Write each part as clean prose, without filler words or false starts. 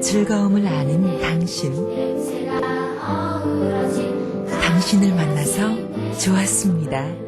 모든 즐거움을 아는 당신. 당신을 만나서 좋았습니다.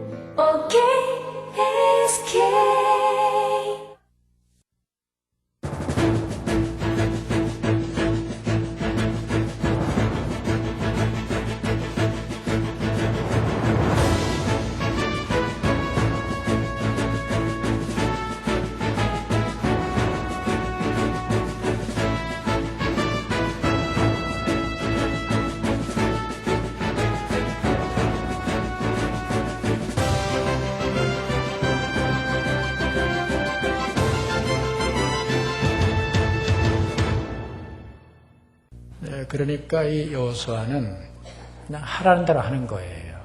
그러니까 이 여호수아는 그냥 하라는 대로 하는 거예요.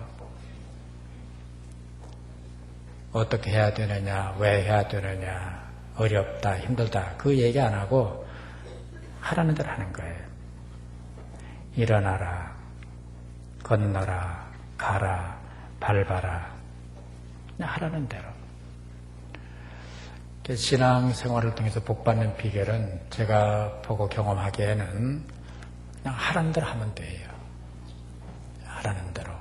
어떻게 해야 되느냐, 왜 해야 되느냐, 어렵다, 힘들다 그 얘기 안 하고 하라는 대로 하는 거예요. 일어나라, 건너라, 가라, 밟아라, 그냥 하라는 대로. 신앙생활을 통해서 복받는 비결은 제가 보고 경험하기에는 그냥 하라는 대로 하면 돼요. 하라는 대로.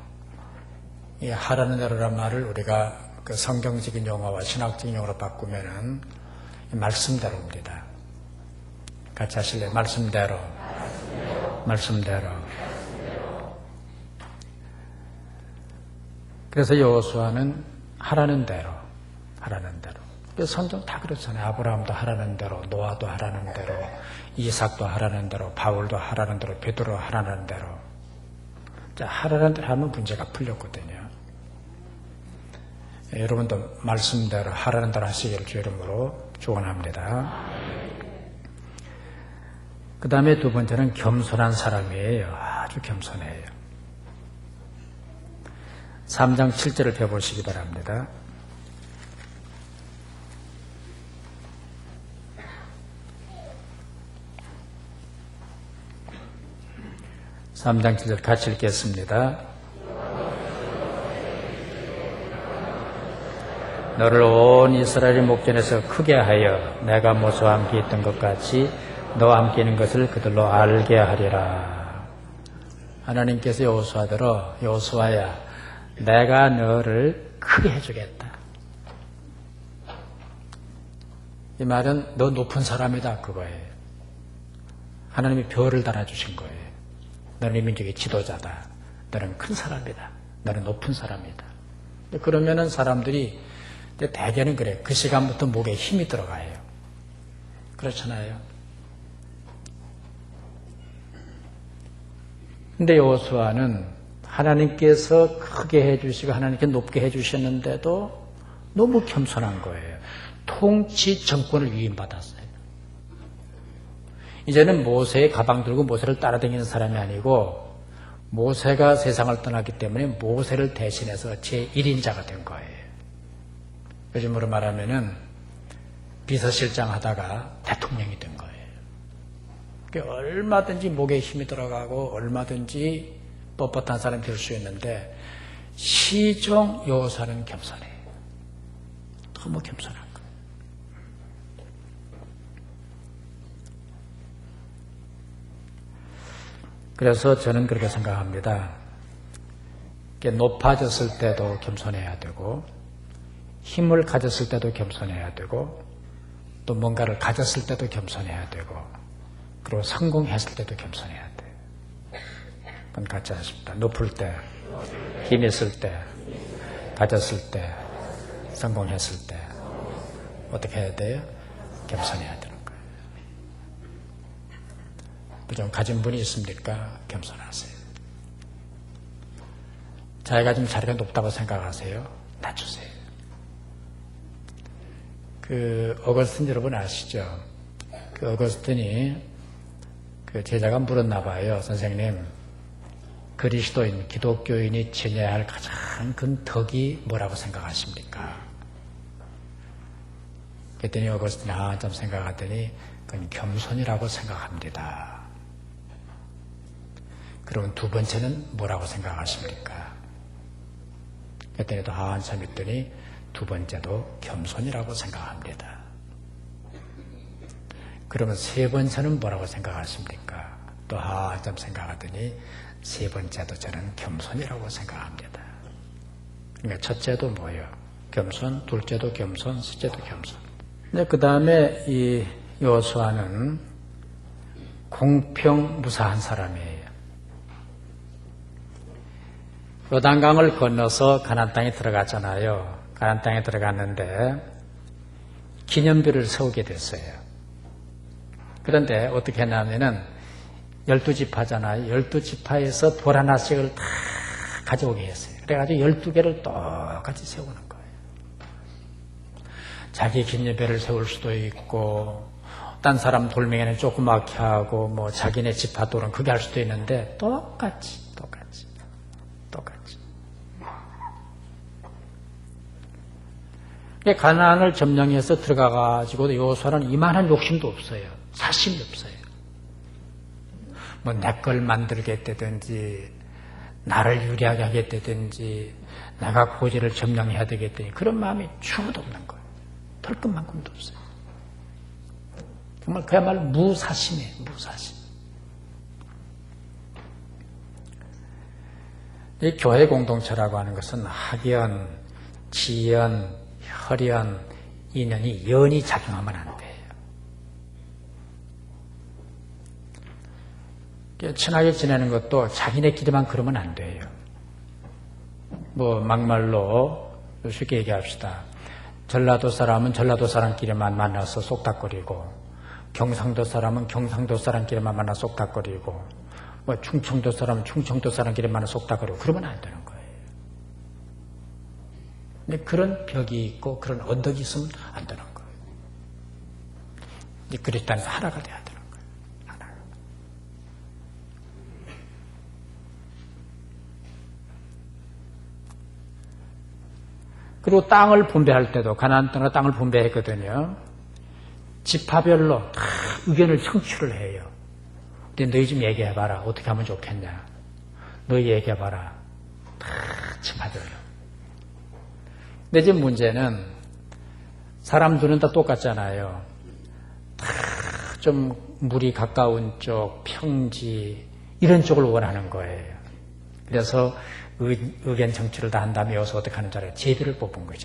이 하라는 대로란 말을 우리가 그 성경적인 용어와 신학적인 용어로 바꾸면은 말씀대로입니다. 같이 하실래요? 말씀대로. 말씀대로. 그래서 여호수아는 하라는 대로. 하라는 대로. 성경 다 그렇잖아요. 아브라함도 하라는 대로, 노아도 하라는 대로, 이삭도 하라는 대로, 바울도 하라는 대로, 베드로 하라는 대로. 자, 하라는 대로 하면 문제가 풀렸거든요. 여러분도 말씀대로 하라는 대로 하시기를 주 이름으로 축원합니다. 그 다음에 두 번째는 겸손한 사람이에요. 아주 겸손해요. 3장 7절을 펴보시기 바랍니다. 3장 7절 같이 읽겠습니다. 너를 온 이스라엘의 목전에서 크게 하여 내가 모세와 함께 있던 것 같이 너와 함께 있는 것을 그들로 알게 하리라. 하나님께서 여호수아더러 여호수아야 내가 너를 크게 해주겠다. 이 말은 너 높은 사람이다 그거예요. 하나님이 별을 달아주신 거예요. 너는 이 민족의 지도자다. 너는 큰 사람이다. 너는 높은 사람이다. 그러면은 사람들이 대개는 그래. 그 시간부터 목에 힘이 들어가요. 그렇잖아요. 근데 여호수아는 하나님께서 크게 해주시고 하나님께 높게 해주셨는데도 너무 겸손한 거예요. 통치 정권을 위임받았어요. 이제는 모세의 가방 들고 모세를 따라다니는 사람이 아니고 모세가 세상을 떠났기 때문에 모세를 대신해서 제1인자가 된 거예요. 요즘으로 말하면은 비서실장 하다가 대통령이 된 거예요. 그러니까 얼마든지 목에 힘이 들어가고 얼마든지 뻣뻣한 사람이 될 수 있는데 시종 여호수아는 겸손해요. 너무 겸손한 거예요. 그래서 저는 그렇게 생각합니다. 높아졌을 때도 겸손해야 되고 힘을 가졌을 때도 겸손해야 되고 또 뭔가를 가졌을 때도 겸손해야 되고 그리고 성공했을 때도 겸손해야 돼요. 그건 같이 하십니다. 높을 때, 힘 있을 때, 가졌을 때, 성공했을 때 어떻게 해야 돼요? 겸손해야 되는 거예요. 좀 가진 분이 있습니까? 겸손하세요. 자기가 좀 자리가 높다고 생각하세요? 낮추세요. 어거스틴 여러분 아시죠? 어거스틴이 제자가 물었나 봐요. 선생님, 그리스도인, 기독교인이 지녀야 할 가장 큰 덕이 뭐라고 생각하십니까? 그랬더니 어거스틴이 한참 생각하더니 그건 겸손이라고 생각합니다. 그러면 두 번째는 뭐라고 생각하십니까? 그랬더니 또 한참 있더니 두 번째도 겸손이라고 생각합니다. 그러면 세 번째는 뭐라고 생각하십니까? 또 좀 생각하더니 세 번째도 저는 겸손이라고 생각합니다. 그러니까 첫째도 뭐예요? 겸손, 둘째도 겸손, 셋째도 겸손. 그 다음에 이 여호수아는 공평무사한 사람이에요. 요단강을 건너서 가나안 땅에 들어갔잖아요. 가나안 땅에 들어갔는데 기념비를 세우게 됐어요. 그런데 어떻게 했냐면은 12지파잖아요. 12지파에서 돌 하나씩을 다 가져오게 했어요. 그래가지고 12개를 똑같이 세우는 거예요. 자기 기념비를 세울 수도 있고 딴 사람 돌멩이는 조그맣게 하고 뭐 자기네 지파돌은 그게 할 수도 있는데 똑같이 가나안을 점령해서 들어가가지고 여호수아는 이만한 욕심도 없어요. 사심이 없어요. 뭐 내 걸 만들겠다든지 나를 유리하게 하겠다든지 내가 고지를 점령해야 되겠다니 그런 마음이 추구도 없는 거예요. 털끝만큼도 없어요. 정말 그야말로 무사심이에요. 무사심. 이 교회 공동체라고 하는 것은 학연, 지연, 혈연, 인연이 연이 작용하면 안 돼요. 친하게 지내는 것도 자기네끼리만 그러면 안 돼요. 뭐 막말로 쉽게 얘기합시다. 전라도 사람은 전라도 사람끼리만 만나서 쏙닥거리고 경상도 사람은 경상도 사람끼리만 만나 쏙닥거리고 뭐 충청도 사람은 충청도 사람끼리 만나 쏙닥거리고 그러면 안 되는 거예요. 근데 그런 벽이 있고 그런 언덕이 있으면 안 되는 거예요. 이제 그리스도인은 하나가 돼야 되는 거예요. 하나가. 그리고 땅을 분배할 때도 가나안 땅을 분배했거든요. 지파별로 다 의견을 청취를 해요. 근데 너희 좀 얘기해봐라. 어떻게 하면 좋겠냐. 너희 얘기해봐라. 다 지파별로. 근데 지금 문제는 사람 눈은 다 똑같잖아요. 다 좀 물이 가까운 쪽, 평지 이런 쪽을 원하는 거예요. 그래서 의견 정치를 다 한다면 여기서 어떻게 하는 줄 알아요? 제비를 뽑은 거예요.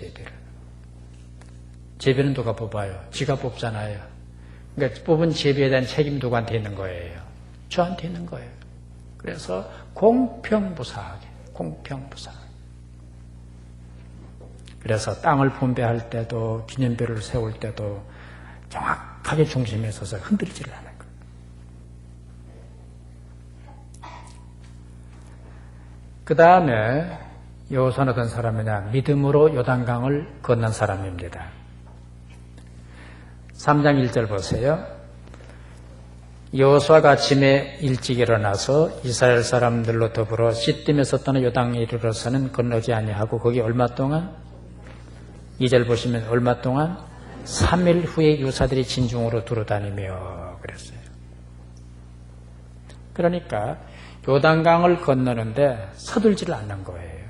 제비는 누가 뽑아요? 지가 뽑잖아요. 그러니까 뽑은 제비에 대한 책임 누구한테 있는 거예요? 저한테 있는 거예요. 그래서 공평무사하게. 그래서 땅을 분배할 때도 기념비를 세울 때도 정확하게 중심에 서서 흔들리지를 않아요. 그 다음에 여호수아는 어떤 사람이냐? 믿음으로 요단강을 건넌 사람입니다. 3장 1절 보세요. 여호수아가 아침에 일찍 일어나서 이스라엘 사람들로 더불어 시딤에서 떠나 요단에 이르러서는 건너지 아니하고 거기 얼마 동안 2절 보시면 얼마 동안 3일 후에 유사들이 진중으로 두루다니며 그랬어요. 그러니까 요단강을 건너는데 서둘지를 않는 거예요.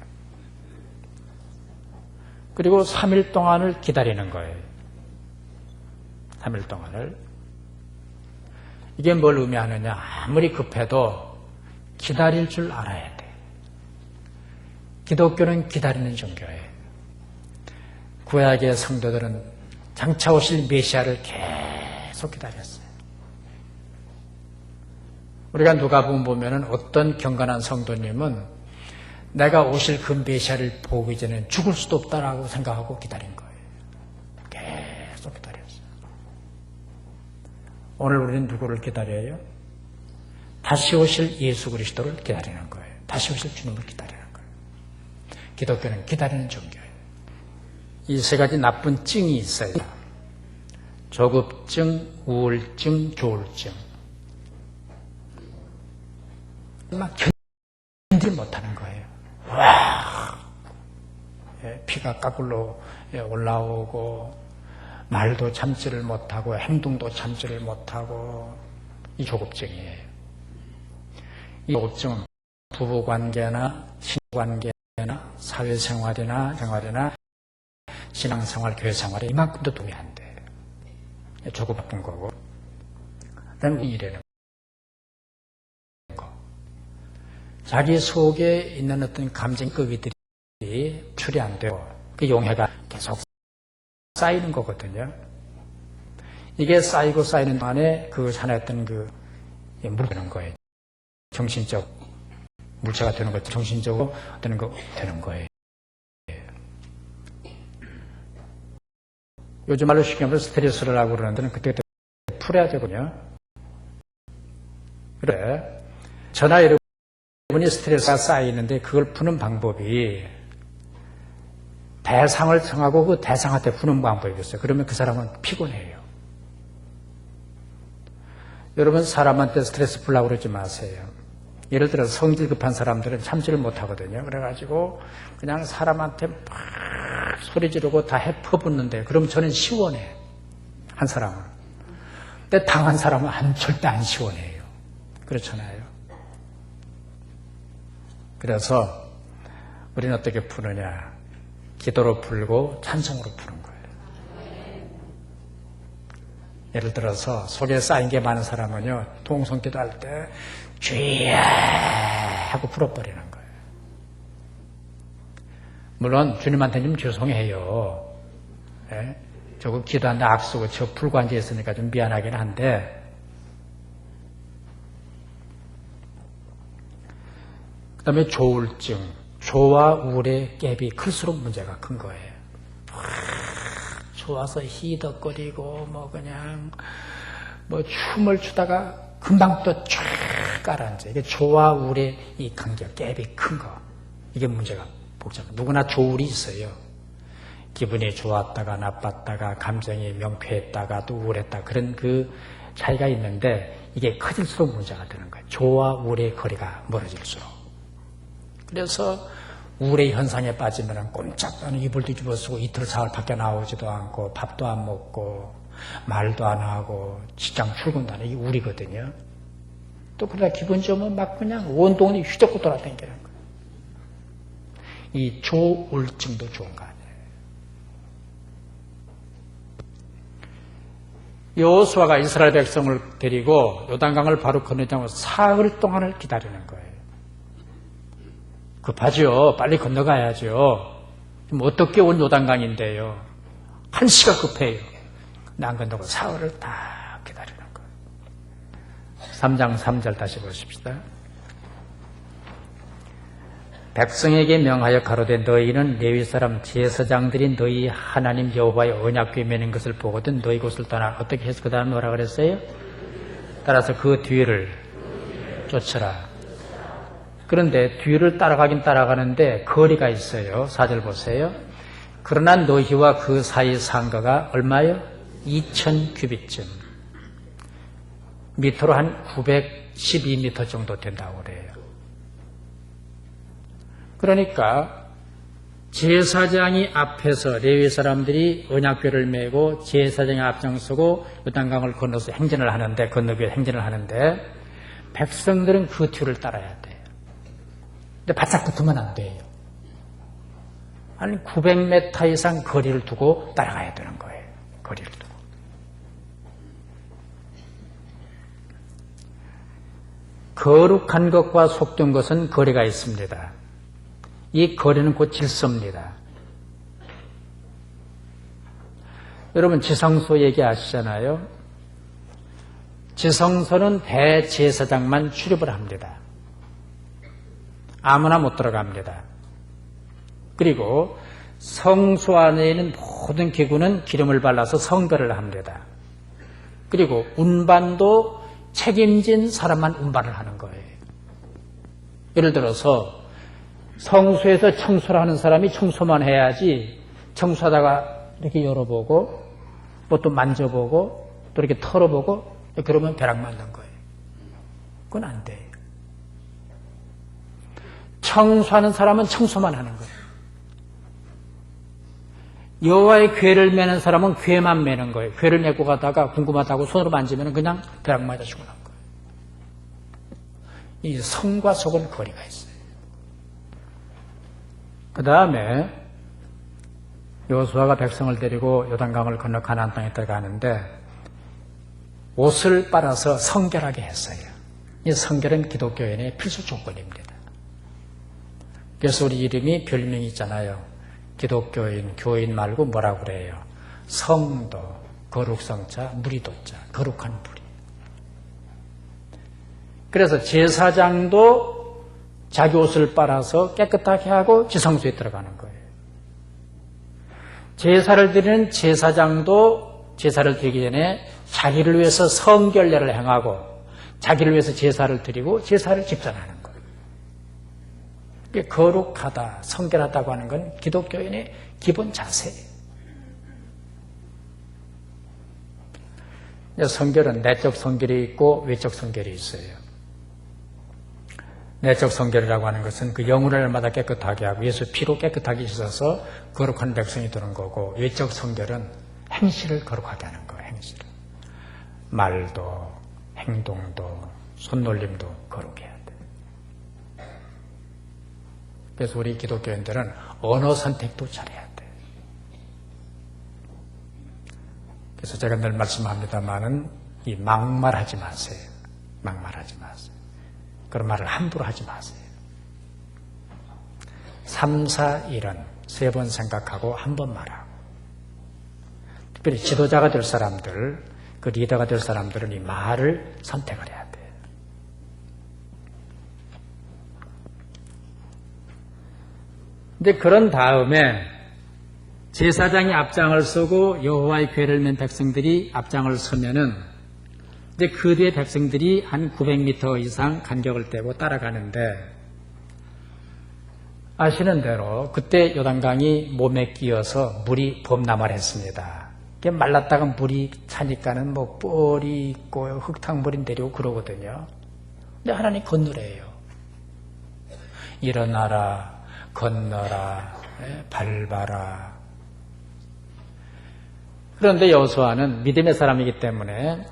그리고 3일 동안을 기다리는 거예요. 3일 동안을. 이게 뭘 의미하느냐. 아무리 급해도 기다릴 줄 알아야 돼. 기독교는 기다리는 종교예요. 구약의 성도들은 장차 오실 메시아를 계속 기다렸어요. 우리가 누가복음 보면은 어떤 경건한 성도님은 내가 오실 그 메시아를 보기 전에는 죽을 수도 없다라고 생각하고 기다린 거예요. 계속 기다렸어요. 오늘 우리는 누구를 기다려요? 다시 오실 예수 그리스도를 기다리는 거예요. 다시 오실 주님을 기다리는 거예요. 기독교는 기다리는 종교예요. 이 세 가지 나쁜 증이 있어요. 조급증, 우울증, 조울증. 막 견디지 못하는 거예요. 와, 피가 까꿀로 올라오고 말도 참지를 못하고 행동도 참지를 못하고 이 조급증이에요. 이 조급증은 부부관계나 친구관계나 사회생활이나 신앙생활, 교회생활에 이만큼도 도움이 안 돼요. 조급한 거고. 그다음에 이래는 거. 자기 속에 있는 어떤 감정거기들이 출이 안 되고 그 용해가 계속 쌓이는 거거든요. 이게 쌓이고 쌓이는 동안에 그 하나였던 그 물되는 거예요. 정신적 물체가 되는 거, 정신적으로 되는 거 되는 거예요. 요즘 말로 쉽게 말해서 스트레스를 하고 그러는 데는 그때 풀어야 되거든요. 그래. 저나 여러분이 스트레스가 쌓이는데 그걸 푸는 방법이 대상을 정하고 그 대상한테 푸는 방법이 있어요. 그러면 그 사람은 피곤해요. 여러분 사람한테 스트레스 풀라고 그러지 마세요. 예를 들어 성질 급한 사람들은 참지를 못하거든요. 그래가지고 그냥 사람한테 막 소리 지르고 다 퍼붓는데 그럼 저는 시원해. 한 사람은. 근데 당한 사람은 절대 안 시원해요. 그렇잖아요. 그래서 우리는 어떻게 푸느냐. 기도로 풀고 찬송으로 푸는 거예요. 예를 들어서 속에 쌓인 게 많은 사람은요. 통성기도 할 때 주여 하고 풀어버리는 거예요. 물론 주님한테는 좀 죄송해요. 예? 저거 기도하는데 앞서고 저 풀고 앉아있으니까 좀 미안하긴 한데 그 다음에 조울증, 조와 우울의 갭이 클수록 문제가 큰 거예요. 좋아서 희덕거리고 뭐 그냥 뭐 춤을 추다가 금방 또 쫙 가라앉아. 이게 조와 우울의 이 간격, 갭이 큰 거. 이게 문제가 복잡해. 누구나 조울이 있어요. 기분이 좋았다가 나빴다가 감정이 명쾌했다가 또 우울했다. 그런 그 차이가 있는데 이게 커질수록 문제가 되는 거예요. 조와 우울의 거리가 멀어질수록. 그래서 우울의 현상에 빠지면 꼼짝 않은 이불 뒤집어 쓰고 이틀 사흘 밖에 나오지도 않고 밥도 안 먹고 말도 안 하고 직장 출근도 안 하고 이게 우울이거든요. 또 그러다 기분 좋으면 막 그냥 온 동네 휘젓고 돌아다니는 거예요. 이 조울증도 좋은 거 아니에요. 여호수아가 이스라엘 백성을 데리고 요단강을 바로 건너자고 사흘 동안을 기다리는 거예요. 급하죠. 빨리 건너가야죠. 어떻게 온 요단강인데요. 한시가 급해요. 근데 안 건너고 사흘을 다 기다리는 거예요. 3장 3절 다시 보십시다. 백성에게 명하여 가로되 너희는 레위 사람 제사장들이 너희 하나님 여호와의 언약궤 매는 것을 보거든 너희 곳을 떠나. 어떻게 해서 그 다음 뭐라 그랬어요? 따라서 그 뒤를 쫓으라. 그런데 뒤를 따라가긴 따라가는데 거리가 있어요. 4절 보세요. 그러나 너희와 그 사이 상가가 얼마요? 2000 규빗쯤. 미터로 한 912미터 정도 된다고 그래요. 그러니까 제사장이 앞에서 레위 사람들이 언약궤를 메고 제사장이 앞장서고 요단강을 건너서 행진을 하는데 건너기 행진을 하는데 백성들은 그 뒤를 따라야 돼요. 근데 바짝 붙으면 안 돼요. 한 900m 이상 거리를 두고 따라가야 되는 거예요. 거리를 두고. 거룩한 것과 속된 것은 거리가 있습니다. 이 거리는 곧 질서입니다. 여러분 지성소 얘기하시잖아요. 지성소는 대제사장만 출입을 합니다. 아무나 못 들어갑니다. 그리고 성소 안에 있는 모든 기구는 기름을 발라서 성별을 합니다. 그리고 운반도 책임진 사람만 운반을 하는 거예요. 예를 들어서 성소에서 청소를 하는 사람이 청소만 해야지 청소하다가 이렇게 열어보고 뭐 또 만져보고 또 이렇게 털어보고 그러면 벼락 맞는 거예요. 그건 안 돼요. 청소하는 사람은 청소만 하는 거예요. 여호와의 궤를 매는 사람은 궤만 매는 거예요. 궤를 메고 가다가 궁금하다고 손으로 만지면 그냥 벼락 맞아 죽는 거예요. 이 성과 속은 거리가 있어요. 그 다음에 여호수아가 백성을 데리고 요단강을 건너 가나안 땅에 들어가는데 옷을 빨아서 성결하게 했어요. 이 성결은 기독교인의 필수 조건입니다. 그래서 우리 이름이 별명이 있잖아요. 기독교인, 교인 말고 뭐라고 그래요? 성도, 거룩성자, 무리도자, 거룩한 무리. 그래서 제사장도 자기 옷을 빨아서 깨끗하게 하고 지성소에 들어가는 거예요. 제사를 드리는 제사장도 제사를 드리기 전에 자기를 위해서 성결례를 행하고 자기를 위해서 제사를 드리고 제사를 집전하는 거예요. 거룩하다, 성결하다고 하는 건 기독교인의 기본 자세예요. 성결은 내적 성결이 있고 외적 성결이 있어요. 내적 성결이라고 하는 것은 그 영혼을 날마다 깨끗하게 하고 예수 피로 깨끗하게 씻어서 거룩한 백성이 되는 거고, 외적 성결은 행실을 거룩하게 하는 거예요. 행실을. 말도 행동도 손놀림도 거룩해야 돼. 그래서 우리 기독교인들은 언어 선택도 잘해야 돼. 그래서 제가 늘 말씀합니다마는 이 막말하지 마세요. 막말하지 마세요. 그런 말을 함부로 하지 마세요. 3, 4, 1은 3번 생각하고 한 번 말하고. 특별히 지도자가 될 사람들, 그 리더가 될 사람들은 이 말을 선택을 해야 돼요. 근데 그런 다음에 제사장이 앞장을 서고 여호와의 궤를 맨 백성들이 앞장을 서면은 이제 그 뒤에 백성들이 한 900m 이상 간격을 떼고 따라가는데, 아시는 대로 그때 요단강이 몸에 끼어서 물이 범람하했습니다. 말랐다가 물이 차니까는 뭐 뻘이 있고 흙탕물이 내리고 그러거든요. 근데 하나님 건너래요. 일어나라, 건너라, 밟아라. 그런데 여호수아는 믿음의 사람이기 때문에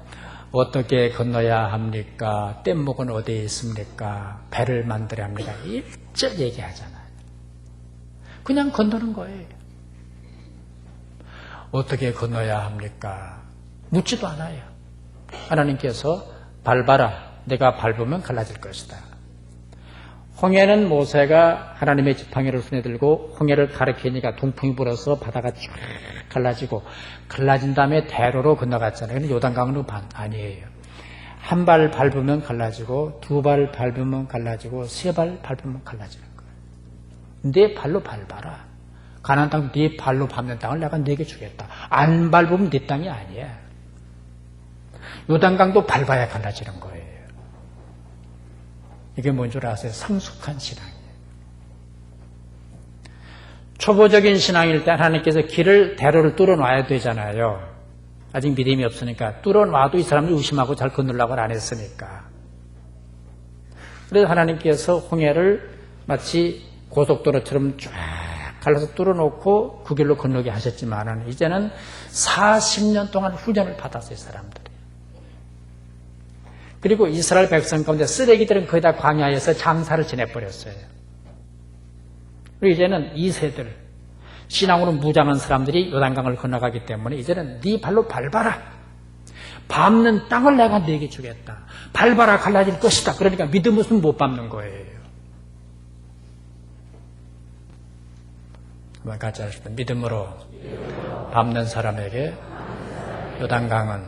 어떻게 건너야 합니까? 뗏목은 어디에 있습니까? 배를 만들어야 합니까? 일절 얘기하잖아요. 그냥 건너는 거예요. 어떻게 건너야 합니까? 묻지도 않아요. 하나님께서 밟아라. 내가 밟으면 갈라질 것이다. 홍해는 모세가 하나님의 지팡이를 손에 들고 홍해를 가리키니까 동풍이 불어서 바다가 쫙 갈라지고, 갈라진 다음에 대로로 건너갔잖아요. 근데 요단강은 아니에요. 한 발 밟으면 갈라지고, 2발 밟으면 갈라지고, 3발 밟으면 갈라지는 거예요. 네 발로 밟아라. 가나안 땅 네 발로 밟는 땅을 내가 네게 주겠다. 안 밟으면 네 땅이 아니야. 요단강도 밟아야 갈라지는 거예요. 이게 뭔 줄 아세요? 성숙한 신앙이에요. 초보적인 신앙일 때 하나님께서 길을, 대로를 뚫어놔야 되잖아요. 아직 믿음이 없으니까. 뚫어놔도 이 사람이 의심하고 잘 건너려고 안 했으니까. 그래서 하나님께서 홍해를 마치 고속도로처럼 쫙 갈라서 뚫어놓고 그 길로 건너게 하셨지만은, 이제는 40년 동안 훈련을 받았어요, 사람들이. 그리고 이스라엘 백성 가운데 쓰레기들은 거의 다 광야에서 장사를 지내버렸어요. 그리고 이제는 2세들, 신앙으로 무장한 사람들이 요단강을 건너가기 때문에 이제는 네 발로 밟아라. 밟는 땅을 내가 네게 주겠다. 밟아라, 갈라질 것이다. 그러니까 믿음 없으면 못 밟는 거예요. 한번 같이 하십시다. 믿음으로 밟는 사람에게 요단강은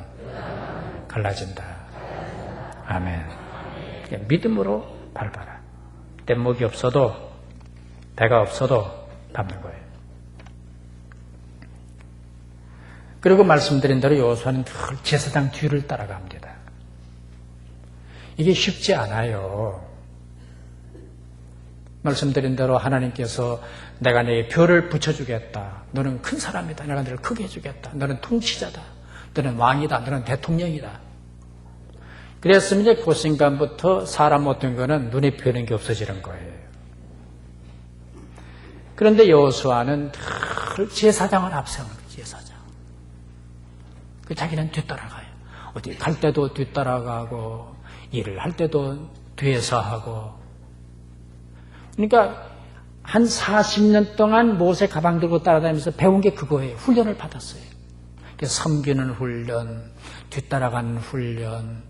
갈라진다. 아멘. 믿음으로 밟아라. 뗏목이 없어도, 배가 없어도 밟는 거예요. 그리고 말씀드린 대로 여호수아는 늘 제사장 뒤를 따라갑니다. 이게 쉽지 않아요. 말씀드린 대로 하나님께서 내가 너에게 별을 붙여주겠다. 너는 큰 사람이다. 내가 너를 크게 해주겠다. 너는 통치자다. 너는 왕이다. 너는 대통령이다. 그랬으면 이제 그 순간부터 사람 어떤 거는 눈에 보이는 게 없어지는 거예요. 그런데 여호수아는 늘 제사장을 앞세우는 거예요. 제사장. 그 자기는 뒤따라가요. 어디 갈 때도 뒤따라가고, 일을 할 때도 뒤에서 하고. 그러니까 한 40년 동안 모세 가방 들고 따라다니면서 배운 게 그거예요. 훈련을 받았어요. 섬기는 훈련, 뒤따라가는 훈련,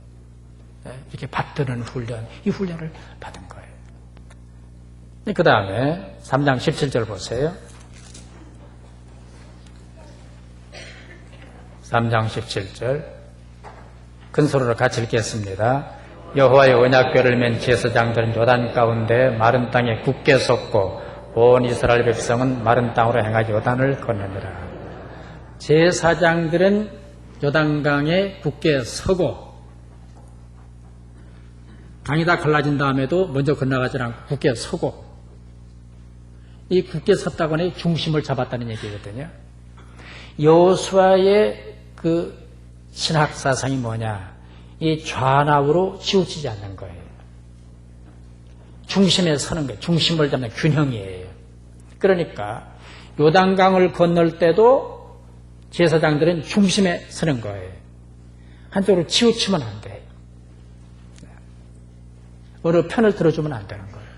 이렇게 받드는 훈련, 이 훈련을 받은 거예요. 그 다음에 3장 17절 보세요. 3장 17절 큰 소리로 같이 읽겠습니다. 여호와의 언약궤를 맨 제사장들은 요단 가운데 마른 땅에 굳게 섰고 온 이스라엘 백성은 마른 땅으로 행하 요단을 건너니라. 제사장들은 요단강에 굳게 서고 강이 다 갈라진 다음에도 먼저 건너가지 않고 굳게 서고, 이 굳게 섰다고 하니 중심을 잡았다는 얘기거든요. 여호수아의 그 신학 사상이 뭐냐? 이 좌나우로 치우치지 않는 거예요. 중심에 서는 거예요. 중심을 잡는 균형이에요. 그러니까 요단강을 건널 때도 제사장들은 중심에 서는 거예요. 한쪽으로 치우치면 안 돼요. 어느 편을 들어주면 안 되는 거예요.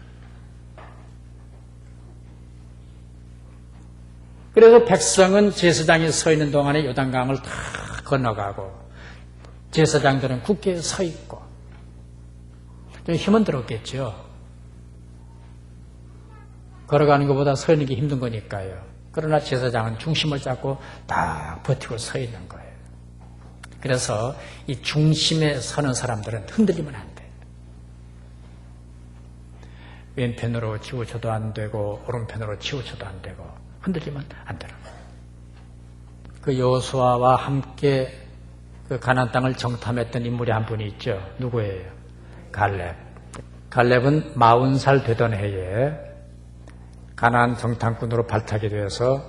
그래서 백성은 제사장이 서 있는 동안에 요단강을 다 건너가고 제사장들은 굳게 서 있고, 좀 힘은 들었겠죠. 걸어가는 것보다 서 있는 게 힘든 거니까요. 그러나 제사장은 중심을 잡고 딱 버티고 서 있는 거예요. 그래서 이 중심에 서는 사람들은 흔들리면 안 돼요. 왼편으로 치우쳐도 안 되고 오른편으로 치우쳐도 안 되고 흔들리면 안 되는 거예요. 그 여호수아와 함께 그 가나안 땅을 정탐했던 인물이 한 분이 있죠. 누구예요? 갈렙. 갈렙은 40살 되던 해에 가나안 정탐꾼으로 발탁이 되어서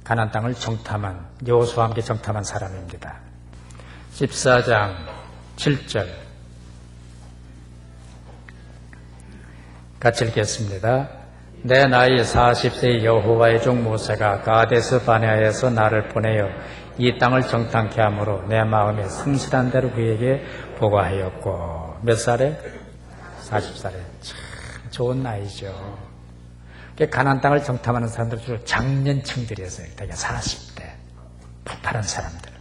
가나안 땅을 정탐한, 여호수아와 함께 정탐한 사람입니다. 14장 7절 같이 읽겠습니다. 내 나이 40세의 여호와의 종 모세가 가데스 바네아에서 나를 보내어 이 땅을 정탐케 하므로 내 마음에 성실한 대로 그에게 보고하였고. 몇 살에? 40살에. 참 좋은 나이죠. 가나안 땅을 정탐하는 사람들 주로 장년층들이었어요. 대개 40대 폭발한 사람들.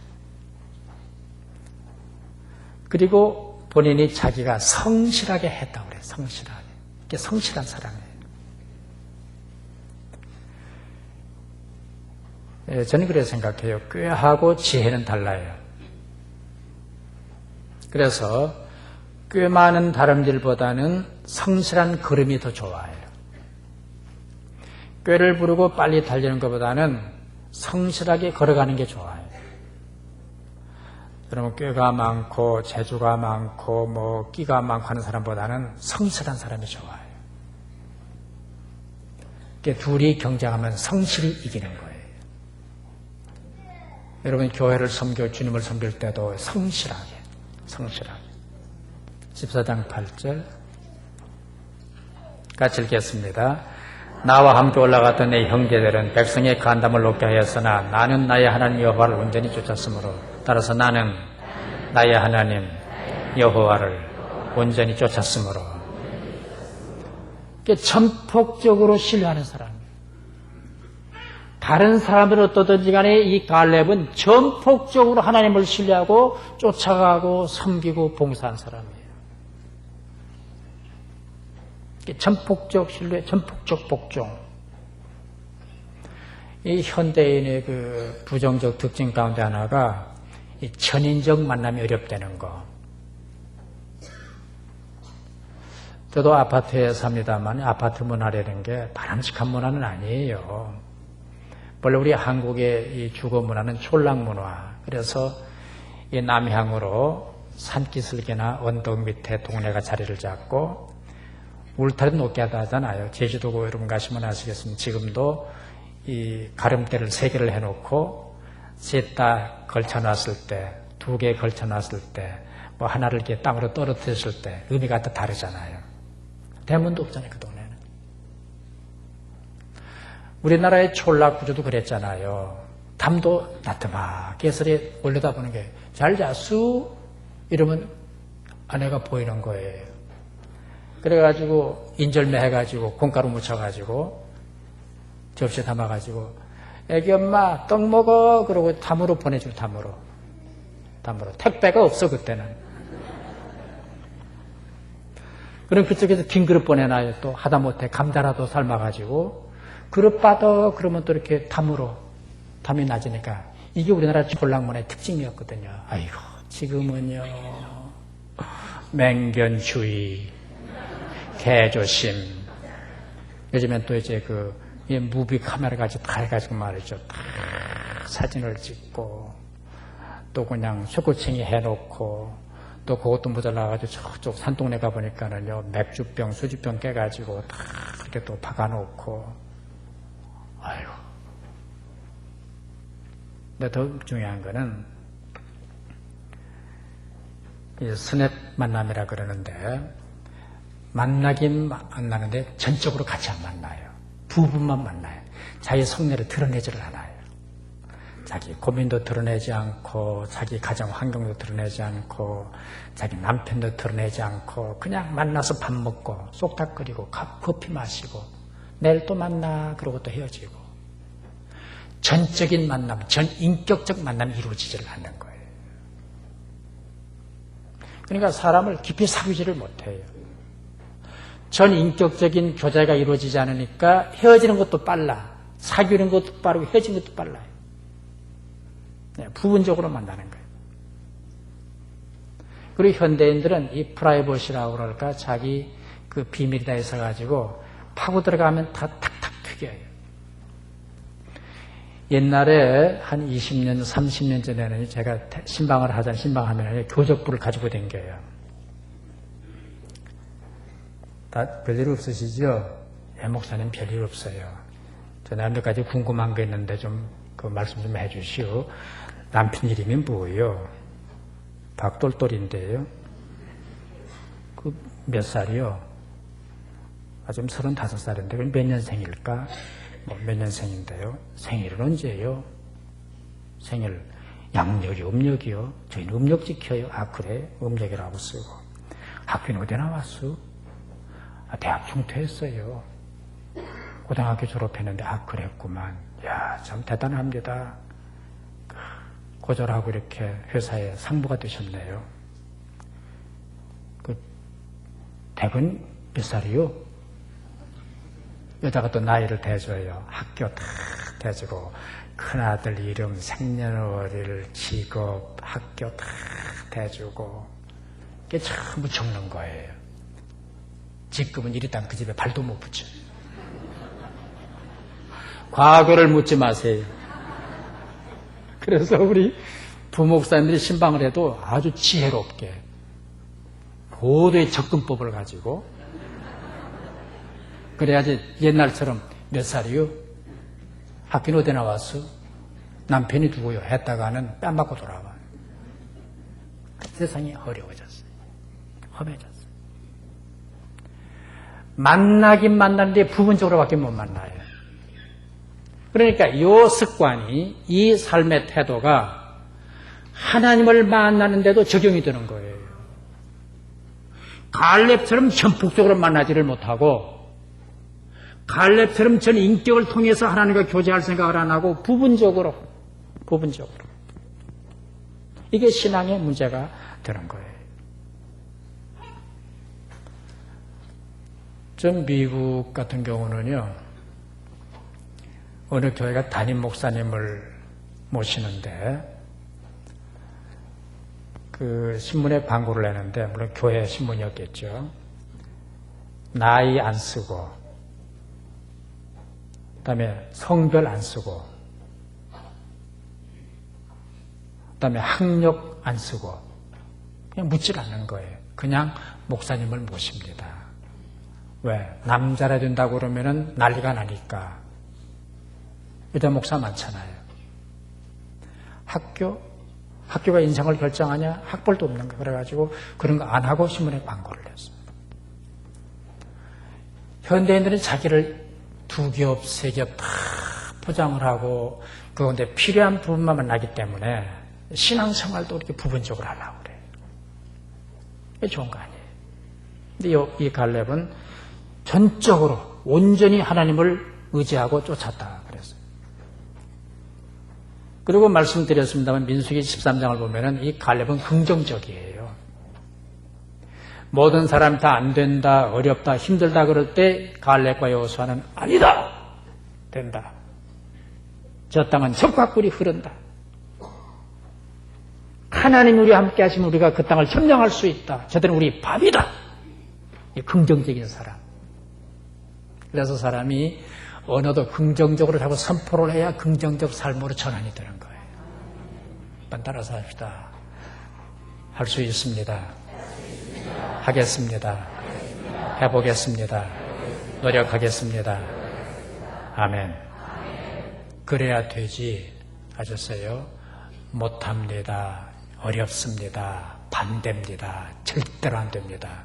그리고 본인이 자기가 성실하게 했다고 그래요. 성실하게. 이게 성실한 사람이에요. 저는 그렇게 생각해요. 꾀하고 지혜는 달라요. 그래서 꽤 많은 다름질보다는 성실한 걸음이 더 좋아요. 꾀를 부르고 빨리 달리는 것보다는 성실하게 걸어가는 게 좋아요. 여러분, 꾀가 많고 재주가 많고 끼가 많고 하는 사람보다는 성실한 사람이 좋아요. 둘이 경쟁하면 성실이 이기는 거예요. 여러분, 교회를 섬겨 주님을 섬길 때도 성실하게 14장 8절 같이 읽겠습니다. 나와 함께 올라갔던 내 형제들은 백성의 간담을 높게 하였으나 나는 나의 하나님 여호와를 온전히 쫓았으므로, 따라서 나는 나의 하나님 여호와를 온전히 쫓았으므로. 전폭적으로 신뢰하는 사람이에요. 다른 사람들은 어떠든지 간에 이 갈렙은 전폭적으로 하나님을 신뢰하고 쫓아가고 섬기고 봉사한 사람이에요. 전폭적 신뢰, 전폭적 복종. 이 현대인의 그 부정적 특징 가운데 하나가 이 천인적 만남이 어렵다는 거. 저도 아파트에 삽니다만 아파트 문화라는 게 바람직한 문화는 아니에요. 원래 우리 한국의 이 주거 문화는 촌락 문화. 그래서 이 남향으로 산기슭이나 언덕 밑에 동네가 자리를 잡고 울타리 높게 하잖아요. 제주도 여러분 가시면 아시겠습니다. 지금도 이 가름대를 3개를 해놓고 셋 다 걸쳐놨을 때, 2개 걸쳐놨을 때, 하나를 이렇게 땅으로 떨어뜨렸을 때 의미가 또 다르잖아요. 대문도 없잖아요, 그 동네는. 우리나라의 촌락 구조도 그랬잖아요. 담도 나트막하게 해설에 올려다보는 게 잘 자수? 이러면 아내가 보이는 거예요. 그래가지고 인절미 해가지고 콩가루 묻혀가지고 접시에 담아가지고 애기 엄마 떡 먹어 그러고 담으로 보내줘. 담으로 택배가 없어 그때는. 그럼 그쪽에서 긴 그릇 보내놔요. 또 하다못해 감자라도 삶아가지고 그릇 빠더 그러면 또 이렇게 담이 낮으니까 이게 우리나라 전랑문의 특징이었거든요. 아이고 지금은요 맹견주의, 개조심. 요즘엔 또 이제 무비 카메라까지 다 해가지고 말이죠. 다 사진을 찍고 또 그냥 쇼코칭이 해놓고 또 그것도 모자라가지고 저쪽 산동네 가보니까는요 맥주병, 수주병 깨가지고 다 이렇게 또 박아놓고 아이고. 근데 더 중요한 거는 이 스냅 만남이라 그러는데 만나긴 만나는데 전적으로 같이 안 만나요. 부분만 만나요. 자기 속내를 드러내지를 않아요. 자기 고민도 드러내지 않고 자기 가정 환경도 드러내지 않고 자기 남편도 드러내지 않고 그냥 만나서 밥 먹고 쏙닥거리고 커피 마시고 내일 또 만나 그러고 또 헤어지고 전적인 만남, 전인격적 만남이 이루어지지를 않는 거예요. 그러니까 사람을 깊이 사귀지를 못해요. 전인격적인 교제가 이루어지지 않으니까 헤어지는 것도 빨라. 사귀는 것도 빠르고 헤어지는 것도 빨라요. 네, 부분적으로 만나는 거예요. 그리고 현대인들은 이 프라이버시라고 그럴까 자기 그 비밀이다 해서가지고 파고 들어가면 다 탁탁 튀겨요. 옛날에 한 20년, 30년 전에는 제가 신방을 신방하면 교적부를 가지고 댕겨요. 다 별일 없으시죠? 목사님 별일 없어요. 저 남들까지 궁금한 거 있는데 좀 그 말씀 좀 해주시오. 남편 이름이 뭐예요? 박돌돌인데요. 그 몇 살이요? 지금 35살인데 그럼 몇 년생일까? 몇 년생인데요? 생일은 언제예요? 생일 양력이 음력이요? 저희는 음력 지켜요. 그래? 음력이라고 쓰고. 학교는 어디 나왔어? 대학 중퇴했어요. 고등학교 졸업했는데 그랬구만. 야, 참 대단합니다. 고졸하고 이렇게 회사에 상부가 되셨네요. 댁은 몇 살이요? 여자가 또 나이를 대줘요. 학교 다 대주고 큰아들 이름, 생년월일, 직업, 학교 다 대주고 그게 전부 적는 거예요. 지금은 이리당 그 집에 발도 못 붙여요. 과거를 묻지 마세요. 그래서 우리 부목사님들이 신방을 해도 아주 지혜롭게 고도의 접근법을 가지고 그래야지 옛날처럼 몇 살이요? 학교는 어디 나왔어? 남편이 누구요? 했다가는 뺨 맞고 돌아와. 세상이 어려워졌어요. 험해졌어요. 만나긴 만나는데 부분적으로밖에 못 만나요. 그러니까 이 습관이, 이 삶의 태도가 하나님을 만나는데도 적용이 되는 거예요. 갈렙처럼 전폭적으로 만나지를 못하고 갈렙처럼 전 인격을 통해서 하나님과 교제할 생각을 안 하고 부분적으로 이게 신앙의 문제가 되는 거예요. 전 미국 같은 경우는요, 어느 교회가 담임 목사님을 모시는데 그 신문에 광고를 내는데, 물론 교회 신문이었겠죠. 나이 안 쓰고, 그 다음에 성별 안 쓰고, 그 다음에 학력 안 쓰고, 그냥 묻질 않는 거예요. 그냥 목사님을 모십니다. 왜? 남자라 된다고 그러면은 난리가 나니까. 여자 목사 많잖아요. 학교가 인생을 결정하냐? 학벌도 없는 거. 그래가지고 그런 거 안 하고 신문에 광고를 냈습니다. 현대인들은 자기를 2겹, 3겹 다 포장을 하고 그런데 필요한 부분만 만나기 때문에 신앙생활도 이렇게 부분적으로 하려고 그래요. 이게 좋은 거 아니에요. 근데 이 갈렙은 전적으로 온전히 하나님을 의지하고 쫓았다 그랬어요. 그리고 말씀드렸습니다만 민수기 13장을 보면은 이 갈렙은 긍정적이에요. 모든 사람이 다 안 된다, 어렵다, 힘들다 그럴 때 갈렙과 여호수아는 아니다! 된다. 저 땅은 젖과 꿀이 흐른다. 하나님이 우리와 함께 하시면 우리가 그 땅을 점령할 수 있다. 저들은 우리 밥이다. 이 긍정적인 사람. 그래서 사람이 언어도 긍정적으로 자꾸 선포를 해야 긍정적 삶으로 전환이 되는 거예요. 한번 따라서 합시다. 할 수 있습니다. 하겠습니다. 해보겠습니다. 노력하겠습니다. 아멘. 그래야 되지. 아셨어요? 못합니다. 어렵습니다. 반대입니다. 절대로 안 됩니다.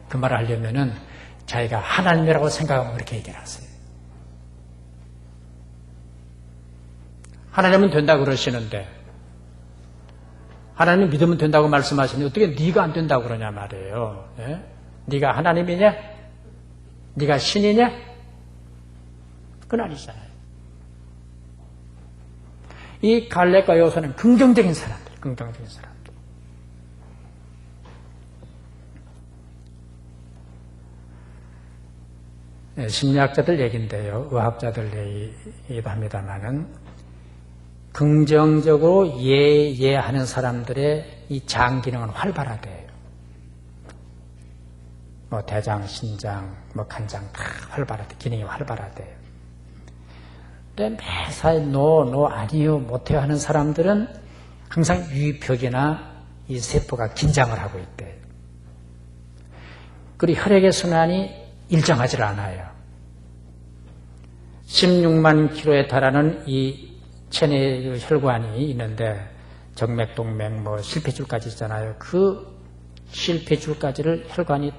그 말을 하려면은 자기가 하나님이라고 생각하면 그렇게 얘기를 하세요. 하나님은 된다고 그러시는데, 하나님 믿으면 된다고 말씀하시는데 어떻게 네가 안 된다고 그러냐 말이에요. 예? 네가 하나님이냐? 네가 신이냐? 그건 아니잖아요. 이 갈렙과 여호수아는 긍정적인 사람들, 긍정적인 사람들. 네, 심리학자들 얘기인데요. 의학자들 얘기도 합니다만은 긍정적으로 예하는 사람들의 이 장 기능은 활발하대요. 뭐 대장, 신장, 뭐 간장 다 활발하대. 기능이 활발하대요. 근데 매사에 노 아니요 못해요 하는 사람들은 항상 유입벽이나 이 세포가 긴장을 하고 있대요. 그리고 혈액의 순환이 일정하지 않아요. 16만 킬로에 달하는 이 체내 혈관이 있는데 정맥, 동맥, 뭐 실핏줄까지 있잖아요. 그 실핏줄까지를 혈관이 다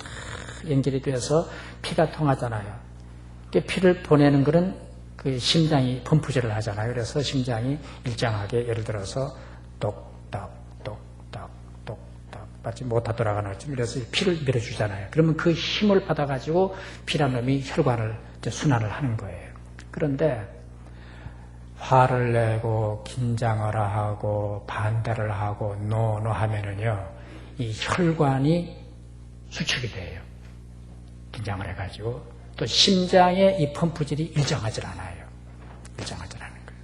연결이 돼서 피가 통하잖아요. 그 피를 보내는 것은 그 심장이 펌프질을 하잖아요. 그래서 심장이 일정하게 예를 들어서 똑딱 똑딱 똑딱 마치 모터 돌아가는 것처럼 그래서 피를 밀어주잖아요. 그러면 그 힘을 받아가지고 피란 놈이 혈관을 이제 순환을 하는 거예요. 그런데 화를 내고 긴장을 하고 반대를 하고 노 하면은요 이 혈관이 수축이 돼요. 긴장을 해가지고 또 심장의 이 펌프질이 일정하지 않아요. 일정하지 않은 거예요.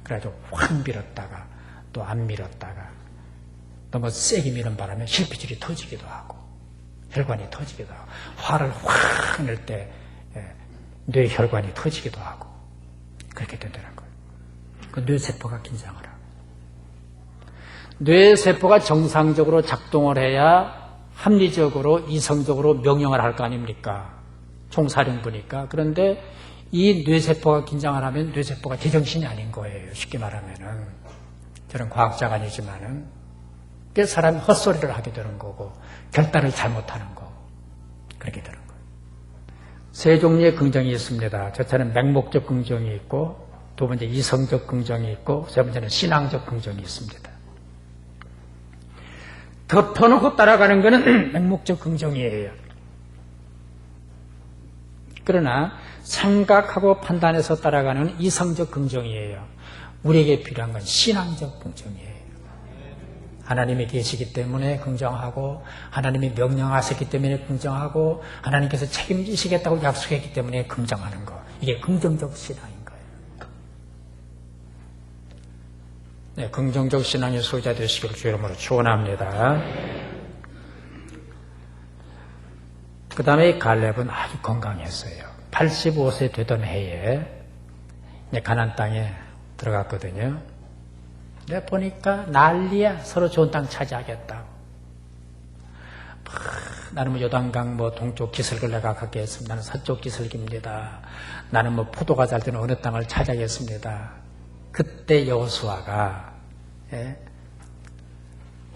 그래가지고 확 밀었다가 또 안 밀었다가 너무 세게 미는 바람에 실핏줄이 터지기도 하고 혈관이 터지기도 하고 화를 확 낼 때 뇌혈관이 터지기도 하고 그렇게 된다는 거예요. 그 뇌세포가 긴장을 하고 뇌세포가 정상적으로 작동을 해야 합리적으로 이성적으로 명령을 할 거 아닙니까? 총사령부니까. 그런데 이 뇌세포가 긴장을 하면 뇌세포가 제정신이 아닌 거예요. 쉽게 말하면은. 저는 과학자가 아니지만은. 그래서 사람이 헛소리를 하게 되는 거고, 결단을 잘못하는 거. 그렇게 되는 거예요. 세 종류의 긍정이 있습니다. 첫째는 맹목적 긍정이 있고, 두 번째 이성적 긍정이 있고, 세 번째는 신앙적 긍정이 있습니다. 덮어놓고 따라가는 것은 맹목적 긍정이에요. 그러나 생각하고 판단해서 따라가는 이성적 긍정이에요. 우리에게 필요한 건 신앙적 긍정이에요. 하나님이 계시기 때문에 긍정하고 하나님이 명령하셨기 때문에 긍정하고 하나님께서 책임지시겠다고 약속했기 때문에 긍정하는 거. 이게 긍정적 신앙인 거예요. 네, 긍정적 신앙의 소유자 되시기를 주의 이름으로 축원합니다. 그 다음에 갈렙은 아주 건강했어요. 85세 되던 해에 가나안 땅에 들어갔거든요. 근데 보니까 난리야. 서로 좋은 땅 차지하겠다고. 나는 뭐 요단강 뭐 동쪽 기슭을 내가 갖겠습니다. 나는 서쪽 기슭입니다. 나는 뭐 포도가 잘 되는 어느 땅을 차지하겠습니다. 그때 여호수아가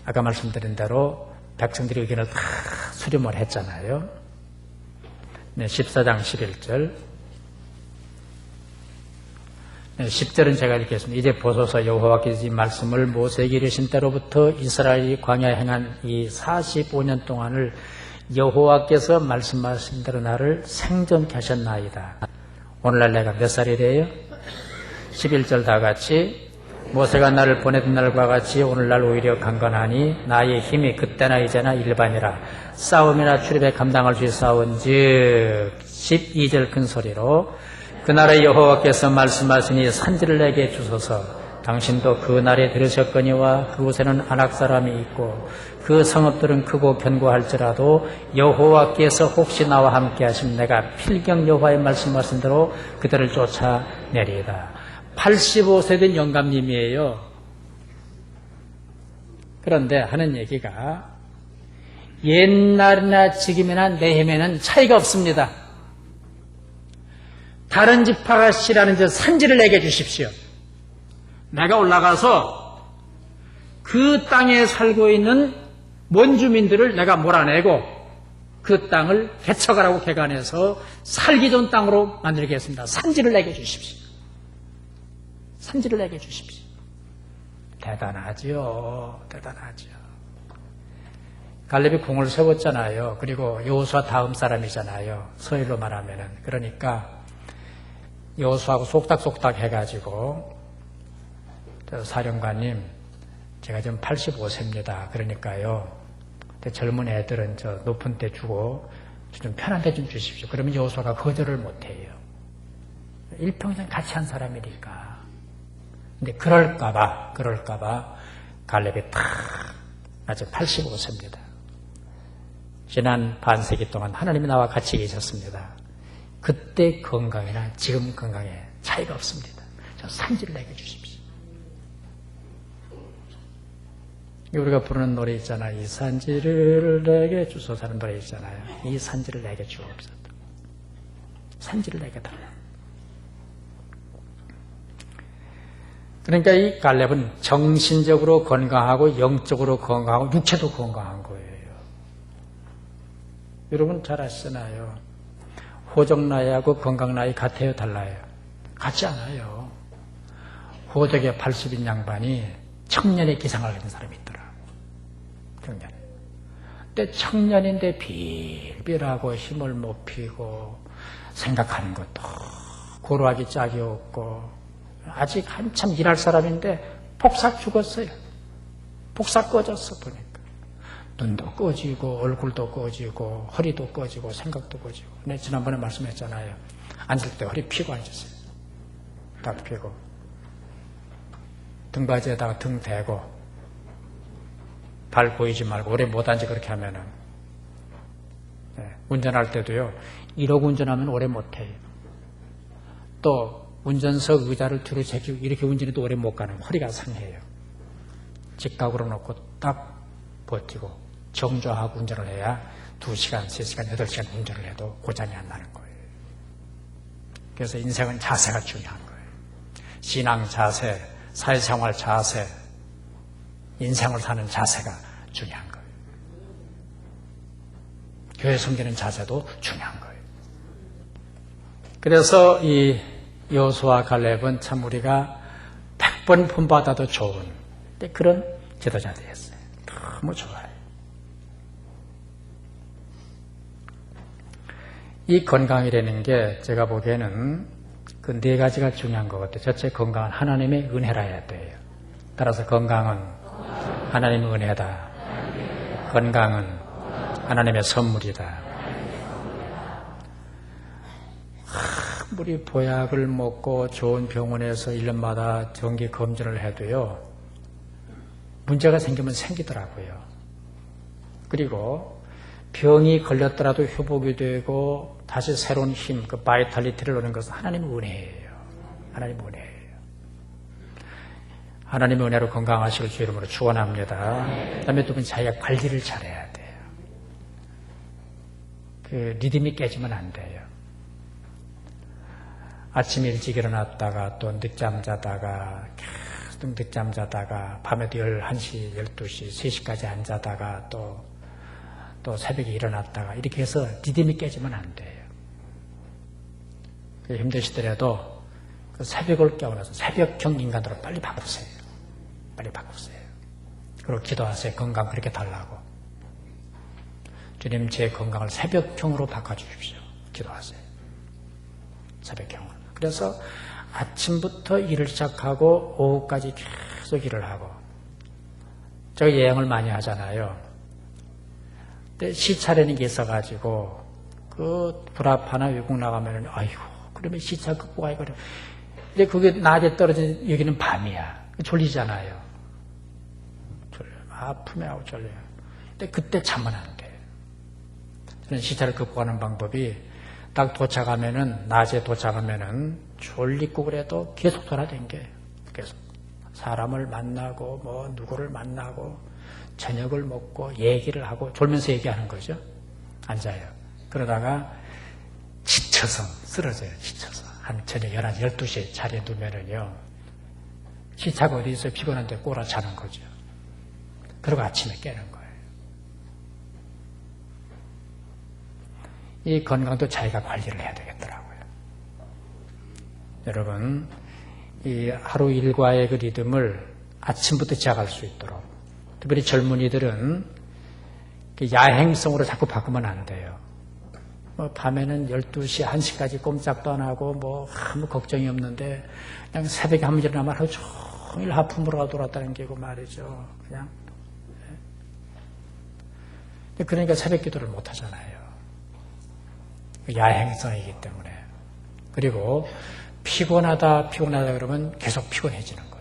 아까 말씀드린 대로 백성들의 의견을 다 수렴을 했잖아요. 네, 14장 11절. 네, 10절은 제가 읽겠습니다. 이제 보소서 여호와께서 이 말씀을 모세에게 이르신 때로부터 이스라엘이 광야에 행한 이 45년 동안을 여호와께서 말씀하신 대로 나를 생존케 하셨나이다. 오늘날 내가 몇 살이래요? 11절 다 같이 모세가 나를 보내던 날과 같이 오늘날 오히려 강건하니 나의 힘이 그때나 이제나 일반이라. 싸움이나 출입에 감당할 수 있사온즉 12절 큰 소리로 그날의 여호와께서 말씀하시니 산지를 내게 주소서. 당신도 그 날에 들으셨거니와 그곳에는 안악 사람이 있고 그 성읍들은 크고 견고할지라도 여호와께서 혹시 나와 함께 하시면 내가 필경 여호와의 말씀하신 대로 그들을 쫓아내리이다. 85세 된 영감님이에요. 그런데 하는 얘기가 옛날이나 지금이나 내힘에는 차이가 없습니다. 다른 지파가 씨라는 저 산지를 내게 주십시오. 내가 올라가서 그 땅에 살고 있는 원주민들을 내가 몰아내고 그 땅을 개척하라고 개간해서 살기 좋은 땅으로 만들겠습니다. 산지를 내게 주십시오. 산지를 내게 주십시오. 대단하지요. 대단하죠. 갈렙이 궁을 세웠잖아요. 그리고 여호수아 다음 사람이잖아요. 서일로 말하면은. 그러니까 여호수아하고 속닥속닥 해가지고 사령관님, 제가 지금 85세입니다. 그러니까요. 젊은 애들은 저 높은 데 주고 좀 편한 데 좀 주십시오. 그러면 여호수아가 거절을 못해요. 일평생 같이 한 사람이니까. 근데 그럴까봐 갈렙이 탁 아주 85세입니다. 지난 반세기 동안 하나님이 나와 같이 계셨습니다. 그때 건강이나 지금 건강에 차이가 없습니다. 저 산지를 내게 주십시오. 우리가 부르는 노래 있잖아요. 이 산지를 내게 주소서 하는 노래 있잖아요. 이 산지를 내게 주옵소서. 산지를 내게 달라. 그러니까 이 갈렙은 정신적으로 건강하고 영적으로 건강하고 육체도 건강한 거예요. 여러분 잘 아시잖아요. 호적 나이하고 건강 나이 같아요, 달라요? 같지 않아요. 호적의 80인 양반이 청년의 기상을 가진 사람이 있더라. 청년. 근데 청년인데 빌빌하고 힘을 못 피고 생각하는 것도 고루하기 짝이 없고 아직 한참 일할 사람인데 폭삭 죽었어요. 폭삭 꺼졌어 보니까. 눈도 꺼지고 얼굴도 꺼지고 허리도 꺼지고 생각도 꺼지고. 네, 지난번에 말씀했잖아요. 앉을 때 허리 피고 앉았어요. 딱 피고. 등받이에다가 등 대고 발 보이지 말고 오래 못 앉아 그렇게 하면은. 네, 운전할 때도요. 이러고 운전하면 오래 못해요. 또 운전석 의자를 뒤로 제끼고 이렇게 운전해도 오래 못 가는 거예요. 허리가 상해요. 직각으로 놓고 딱 버티고 정조하고 운전을 해야 2시간, 3시간, 8시간 운전을 해도 고장이 안 나는 거예요. 그래서 인생은 자세가 중요한 거예요. 신앙 자세, 사회생활 자세, 인생을 사는 자세가 중요한 거예요. 교회 섬기는 자세도 중요한 거예요. 그래서 이 여호수아 갈렙은 참 우리가 100번 본받아도 좋은 그런 지도자들이었어요. 너무 좋아요. 이 건강이라는 게 제가 보기에는 그 4가지가 중요한 것 같아요. 첫째, 건강은 하나님의 은혜라 해야 돼요. 따라서 건강은 하나님의 은혜다. 건강은 하나님의 선물이다. 아무리 보약을 먹고 좋은 병원에서 1년마다 정기 검진을 해도요. 문제가 생기면 생기더라고요. 그리고 병이 걸렸더라도 회복이 되고 다시 새로운 힘, 그 바이탈리티를 얻는 것은 하나님의 은혜예요. 하나님의 은혜예요. 하나님의 은혜로 건강하시길 주 이름으로 축원합니다. 그다음에 또 자기가 관리를 잘해야 돼요. 그 리듬이 깨지면 안 돼요. 아침 일찍 일어났다가 또 늦잠 자다가 계속 늦잠 자다가 밤에도 11시, 12시, 3시까지 안 자다가 또 새벽에 일어났다가 이렇게 해서 리듬이 깨지면 안 돼요. 힘드시더라도 그 새벽을 깨어나서 새벽형 인간으로 빨리 바꾸세요. 빨리 바꾸세요. 그리고 기도하세요. 건강 그렇게 달라고. 주님 제 건강을 새벽형으로 바꿔주십시오. 기도하세요. 새벽형으로. 그래서 아침부터 일을 시작하고 오후까지 계속 일을 하고, 제가 여행을 많이 하잖아요. 근데 시차라는 게 있어가지고 그 불합하나 외국 나가면은 아이고 그러면 시차 극복하기 그래. 근데 그게 낮에 떨어진 여기는 밤이야. 졸리잖아요. 졸려. 아프면 졸려요. 근데 그때 자면 안 돼. 저는 시차를 극복하는 방법이 딱 도착하면은 낮에 도착하면은 졸리고 그래도 계속 돌아다니게. 계속 사람을 만나고 뭐 누구를 만나고 저녁을 먹고 얘기를 하고 졸면서 얘기하는 거죠. 앉아요. 그러다가 지쳐서 쓰러져요. 지쳐서 한 저녁 11시, 12시에 자리에 누면은요 시차가 어디 있어요? 피곤한데 꼬라 자는 거죠. 그리고 아침에 깨는 거예요. 이 건강도 자기가 관리를 해야 되겠더라고요. 여러분, 이 하루 일과의 그 리듬을 아침부터 시작할 수 있도록, 특별히 젊은이들은 야행성으로 자꾸 바꾸면 안 돼요. 뭐 밤에는 12시, 1시까지 꼼짝도 안 하고 뭐 아무 걱정이 없는데 그냥 새벽에 한번 일어나면 하루 종일 하품으로 돌아다니는 게고 말이죠. 그냥. 그러니까 새벽 기도를 못 하잖아요. 야행성이기 때문에. 그리고 피곤하다 그러면 계속 피곤해지는 거예요.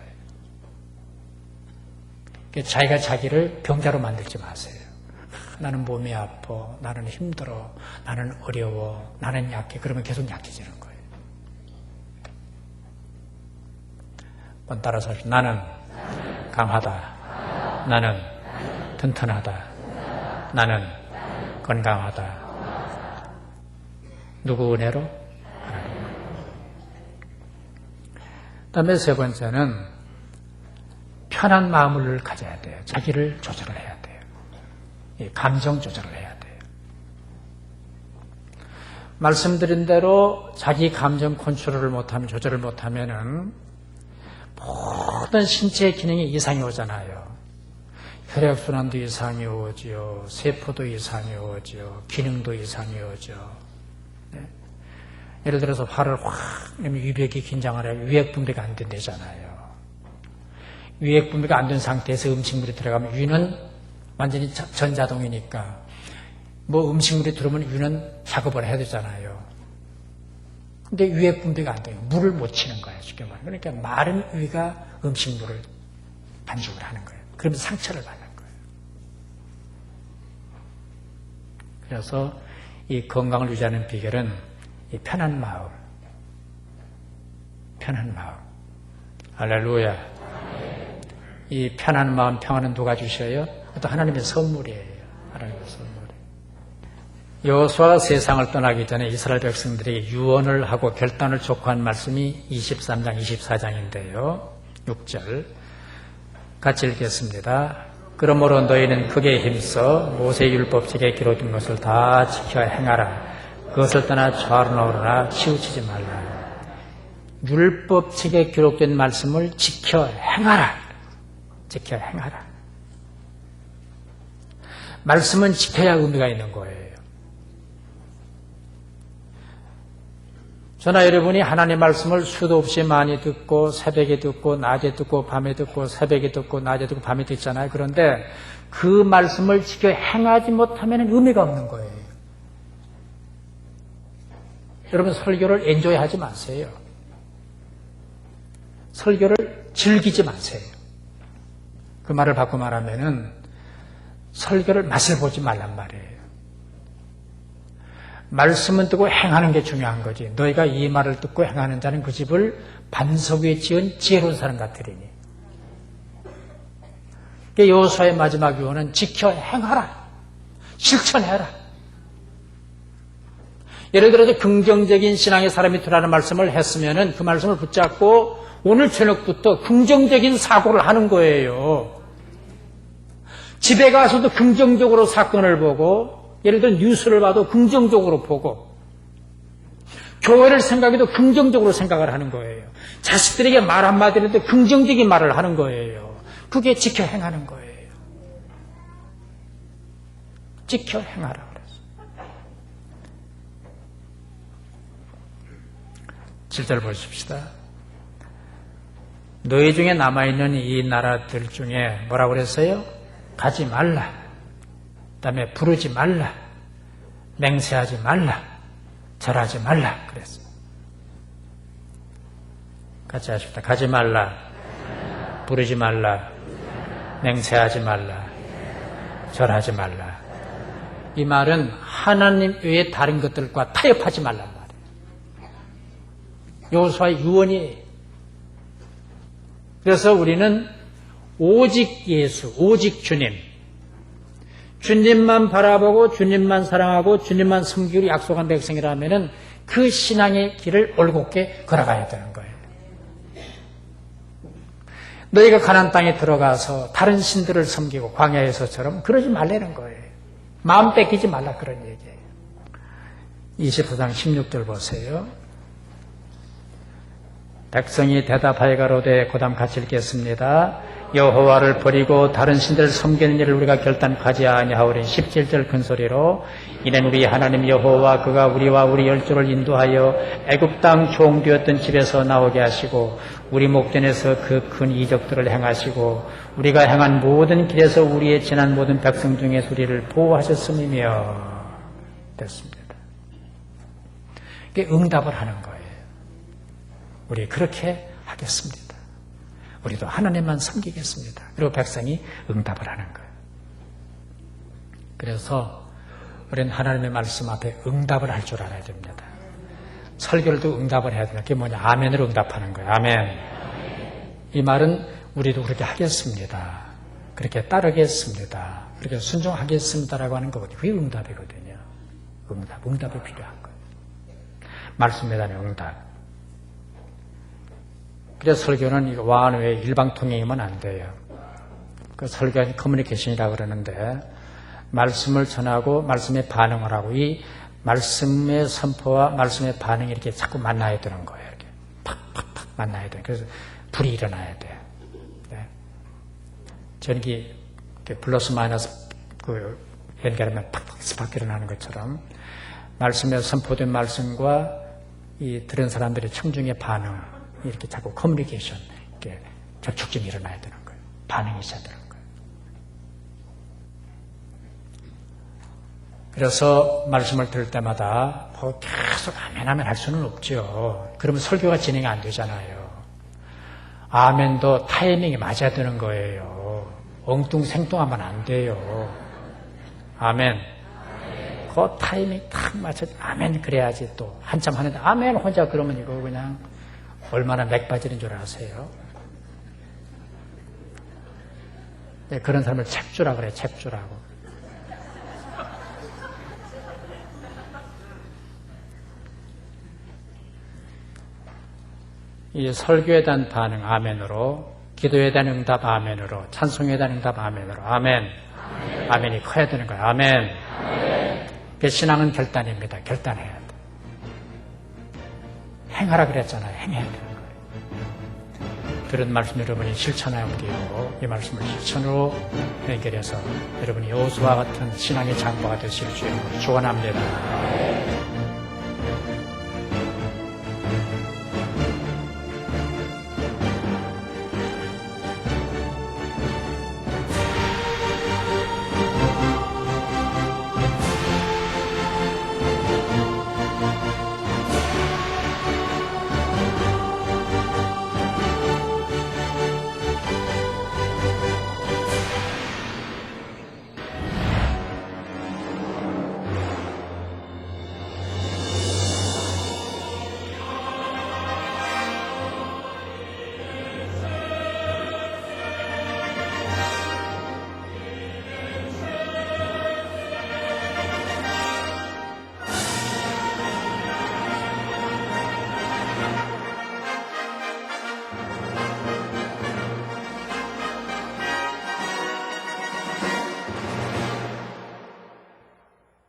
자기가 자기를 병자로 만들지 마세요. 나는 몸이 아파, 나는 힘들어, 나는 어려워, 나는 약해. 그러면 계속 약해지는 거예요. 한번 따라서 하십시오. 나는 강하다. 나는 튼튼하다. 나는 건강하다. 누구 은혜로? 그다음에 세 번째는 편한 마음을 가져야 돼요. 자기를 조절을 해야 돼요. 감정 조절을 해야 돼요. 말씀드린 대로 자기 감정 컨트롤을 못하면, 조절을 못하면은 모든 신체의 기능이 이상이 오잖아요. 혈액순환도 이상이 오죠. 세포도 이상이 오죠. 기능도 이상이 오죠. 네. 예를 들어서 화를 확 내면 위벽이 긴장을 해요. 위액분비가 안 된다잖아요. 위액분비가 안 된 상태에서 음식물이 들어가면 위는 완전히 전자동이니까 뭐 음식물이 들어오면 위는 작업을 해야 되잖아요. 근데 위액분비가 안 돼요. 물을 못 치는 거예요. 쉽게 말하면. 그러니까 마른 위가 음식물을 반죽을 하는 거예요. 그러면서 상처를 받는 거예요. 그래서 이 건강을 유지하는 비결은 이 편한 마음. 편한 마음. 할렐루야. 이 편한 마음, 평안은 누가 주셔요? 또 하나님의 선물이에요. 하나님의 선물이에요. 여호수아가 세상을 떠나기 전에 이스라엘 백성들에게 유언을 하고 결단을 촉구한 말씀이 23장, 24장인데요. 6절 같이 읽겠습니다. 그러므로 너희는 크게 힘써 모세의 율법책에 기록된 것을 다 지켜 행하라. 그것을 떠나 좌로나 우로나 치우치지 말라. 율법책에 기록된 말씀을 지켜 행하라. 지켜 행하라. 말씀은 지켜야 의미가 있는 거예요. 저나 여러분이 하나님의 말씀을 수도 없이 많이 듣고 새벽에 듣고 낮에 듣고 밤에 듣고 새벽에 듣고 낮에 듣고 밤에 듣잖아요. 그런데 그 말씀을 지켜 행하지 못하면 의미가 없는 거예요. 여러분 설교를 엔조이하지 마세요. 설교를 즐기지 마세요. 그 말을 바꿔 말하면은 설교를 맛을 보지 말란 말이에요. 말씀은 듣고 행하는 게 중요한 거지. 너희가 이 말을 듣고 행하는 자는 그 집을 반석 위에 지은 지혜로운 사람 같으리니. 여호수아의 마지막 유언은 지켜 행하라. 실천해라. 예를 들어서 긍정적인 신앙의 사람이 되라는 말씀을 했으면은 그 말씀을 붙잡고 오늘 저녁부터 긍정적인 사고를 하는 거예요. 집에 가서도 긍정적으로 사건을 보고, 예를 들어 뉴스를 봐도 긍정적으로 보고, 교회를 생각해도 긍정적으로 생각을 하는 거예요. 자식들에게 말 한마디를 해도 긍정적인 말을 하는 거예요. 그게 지켜 행하는 거예요. 지켜 행하라 그랬어요. 7절 보십시다. 너희 중에 남아있는 이 나라들 중에 뭐라고 그랬어요? 가지 말라. 그 다음에 부르지 말라. 맹세하지 말라. 절하지 말라. 그랬어요. 같이 하십시다. 가지 말라. 부르지 말라. 맹세하지 말라. 절하지 말라. 이 말은 하나님 외에 다른 것들과 타협하지 말란 말이에요. 여호수아의 유언이. 그래서 우리는 오직 예수, 오직 주님, 주님만 바라보고 주님만 사랑하고 주님만 섬기기로 약속한 백성이라면 그 신앙의 길을 올곧게 걸어가야 되는 거예요. 너희가 가나안 땅에 들어가서 다른 신들을 섬기고 광야에서처럼 그러지 말라는 거예요. 마음 뺏기지 말라 그런 얘기예요. 24장 16절 보세요. 백성이 대답하여 가로되 고담 같이 읽겠습니다. 여호와를 버리고 다른 신들을 섬기는 일을 우리가 결단하지 아니하오니 17절 큰 소리로 이는 우리 하나님 여호와 그가 우리와 우리 열조를 인도하여 애굽 땅 종되었던 집에서 나오게 하시고 우리 목전에서 그 큰 이적들을 행하시고 우리가 행한 모든 길에서 우리의 지난 모든 백성 중에 우리를 보호하셨음이며 됐습니다. 이게 응답을 하는 거예요. 우리 그렇게 하겠습니다. 우리도 하나님만 섬기겠습니다. 그리고 백성이 응답을 하는 거예요. 그래서 우리는 하나님의 말씀 앞에 응답을 할 줄 알아야 됩니다. 설교도 응답을 해야 됩니다. 그게 뭐냐? 아멘으로 응답하는 거예요. 아멘. 이 말은 우리도 그렇게 하겠습니다. 그렇게 따르겠습니다. 그렇게 순종하겠습니다라고 하는 거거든요. 그게 응답이거든요. 응답이 필요한 거예요. 말씀에 대한 응답. 그래서 설교는 이거 왕 외에 일방통행이면 안 돼요. 그 설교는 커뮤니케이션이라고 그러는데 말씀을 전하고 말씀에 반응을 하고 이 말씀의 선포와 말씀의 반응이 이렇게 자꾸 만나야 되는 거예요. 이렇게 팍팍팍 만나야 돼요. 그래서 불이 일어나야 돼요. 네. 전기 플러스 마이너스 그 연결하면 팍팍 스파크 일어나는 것처럼 말씀에 선포된 말씀과 이 들은 사람들의 청중의 반응 이렇게 자꾸 커뮤니케이션, 이렇게 접촉점이 일어나야 되는 거예요. 반응이 있어야 되는 거예요. 그래서 말씀을 들을 때마다 계속 아멘 할 수는 없죠. 그러면 설교가 진행이 안 되잖아요. 아멘도 타이밍이 맞아야 되는 거예요. 엉뚱생뚱하면 안 돼요. 아멘. 그 타이밍 딱 맞춰 아멘 그래야지 또 한참 하는데 아멘 혼자 그러면 이거 그냥 얼마나 맥 빠지는 줄 아세요? 네, 그런 사람을 책주라 그래요. 책주라고. 이 설교에 대한 반응 아멘으로, 기도에 대한 응답 아멘으로, 찬송에 대한 응답 아멘으로. 아멘. 아멘이 커야 되는 거예요. 아멘. 그 신앙은 결단입니다. 결단해야 돼. 행하라 그랬잖아요. 행해야 되는 거예요. 들은 말씀 여러분이 실천하면 되고 이 말씀을 실천으로 연결해서 여러분이 여호수아 같은 신앙의 장부가 되실 수 있는 축원합니다.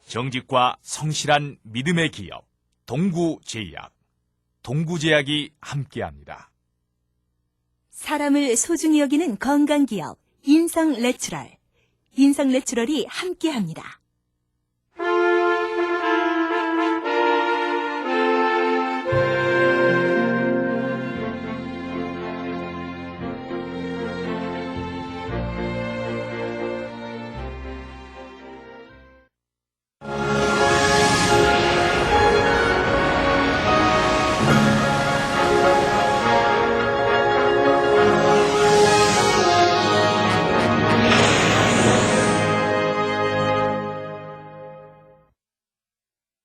정직과 성실한 믿음의 기업 동구제약, 동구제약이 함께합니다. 사람을 소중히 여기는 건강기업 인성내추럴, 인성내추럴이 함께합니다.